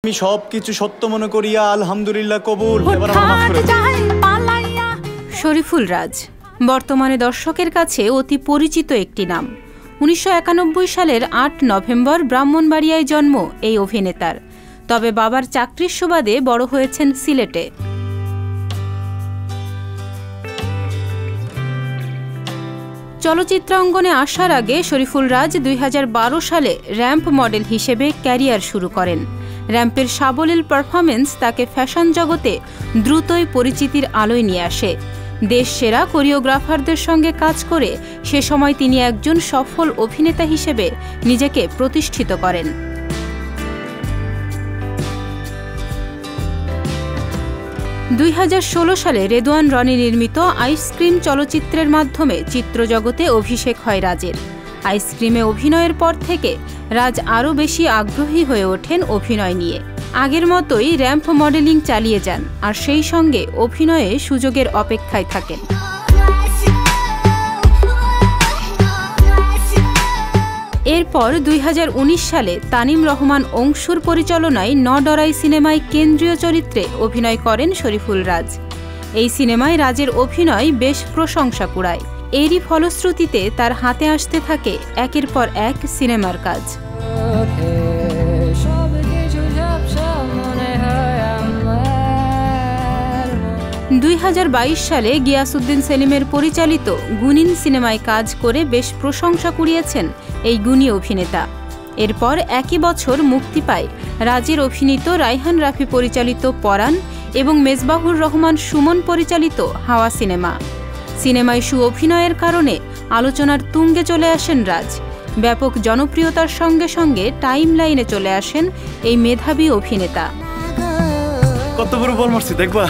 আমি সবকিছু সত্য মনে করিয়া আলহামদুলিল্লাহ কবুল। এবার আমার মাফ করে দিন। শরীফুল রাজ বর্তমানে দর্শকের কাছে অতি পরিচিত একটি নাম। ১৯৯১ সালের ৮ নভেম্বর ব্রাহ্মণবাড়িয়ায় জন্ম এই অভিনেতার। তবে বাবার চাকরির সুবাদে বড় হয়েছেন সিলেটে। চলচ্চিত্রাঙ্গনে আসার আগে শরীফুল রাজ ২০১২ সালে র্যাম্প মডেল হিসেবে ক্যারিয়ার শুরু করেন। র্যাম্পের সাবলীল পারফরমেন্স তাকে ফ্যাশন জগতে দ্রুতই পরিচিতির আলোয় নিয়ে আসে। দেশ সেরা কোরিওগ্রাফারদের সঙ্গে কাজ করে সে সময় তিনি একজন সফল অভিনেতা হিসেবে নিজেকে প্রতিষ্ঠিত করেন। ২০১৬ সালে রেদওয়ান রনি নির্মিত আইসক্রিম চলচ্চিত্রের মাধ্যমে চিত্রজগতে অভিষেক হয় রাজের। আইসক্রিমে অভিনয়ের পর থেকে রাজ আরও বেশি আগ্রহী হয়ে ওঠেন অভিনয় নিয়ে। আগের মতোই র্যাম্প মডেলিং চালিয়ে যান আর সেই সঙ্গে অভিনয়ে সুযোগের অপেক্ষায় থাকেন। এরপর ২০১৯ সালে তানিম রহমান অংশুর পরিচালনায় ন ডরাই সিনেমায় কেন্দ্রীয় চরিত্রে অভিনয় করেন শরীফুল রাজ। এই সিনেমায় রাজের অভিনয় বেশ প্রশংসা কুড়ায়। এরই ফলশ্রুতিতে তার হাতে আসতে থাকে একের পর এক সিনেমার কাজ। ২০২২ সালে গিয়াসউদ্দিন সেলিমের পরিচালিত গুনিন সিনেমায় কাজ করে বেশ প্রশংসা কুড়িয়েছেন এই গুণী অভিনেতা। এরপর একই বছর মুক্তি পায় রাজের অভিনীত রায়হান রাফি পরিচালিত পরাণ এবং মেজবাহুর রহমান সুমন পরিচালিত হাওয়া সিনেমা। সিনেমায় সুঅভিনয়ের কারণে আলোচনার তুঙ্গে চলে আসেন রাজ। ব্যাপক জনপ্রিয়তার সঙ্গে সঙ্গে টাইম লাইনে চলে আসেন এই মেধাবী অভিনেতা। কত বড় বল মারছি দেখবা।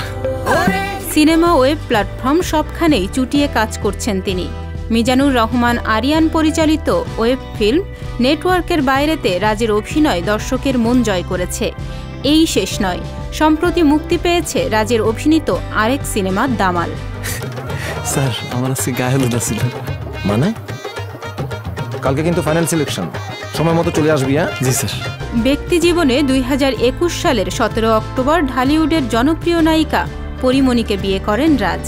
সিনেমা, ওয়েব প্ল্যাটফর্ম সবখানেই চুটিয়ে কাজ করছেন তিনি। মিজানুর রহমান আরিয়ান পরিচালিত ওয়েব ফিল্ম নেটওয়ার্কের বাইরেতে রাজের অভিনয় দর্শকের মন জয় করেছে। এই শেষ নয়, সম্প্রতি মুক্তি পেয়েছে রাজের অভিনীত আরেক সিনেমা দামাল। স্যার আমার আজকে গায়ে হলুদ ছিল। মানে কালকে কিন্তু ফাইনাল সিলেকশন, সময় মতো চলে আসবি। হ্যাঁ জি স্যার। ব্যক্তি জীবনে ২০২১ সালের ১৭ অক্টোবর ঢালিউডের জনপ্রিয় নায়িকা পরিমণিকে বিয়ে করেন রাজ।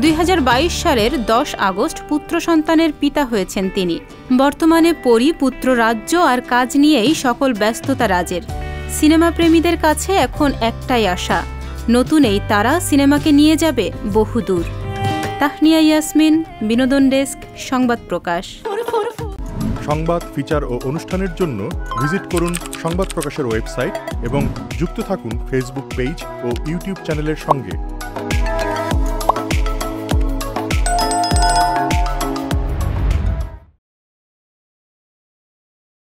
২০২২ সালের ১০ আগস্ট পুত্র সন্তানের পিতা হয়েছেন তিনি। বর্তমানে পরি, পুত্র রাজ্য আর কাজ নিয়েই সকল ব্যস্ততা রাজের। সিনেমা প্রেমীদের কাছে এখন একটাই আশা, নতুন এই তারা সিনেমাকে নিয়ে যাবে বহুদূর। তাহনিয়া ইয়াসমিন, বিনোদন ডেস্ক, সংবাদ প্রকাশ। সংবাদ, ফিচার ও অনুষ্ঠানের জন্য ভিজিট করুন সংবাদ প্রকাশের ওয়েবসাইট এবং যুক্ত থাকুন ফেসবুক পেজ ও ইউটিউব চ্যানেলের সঙ্গে।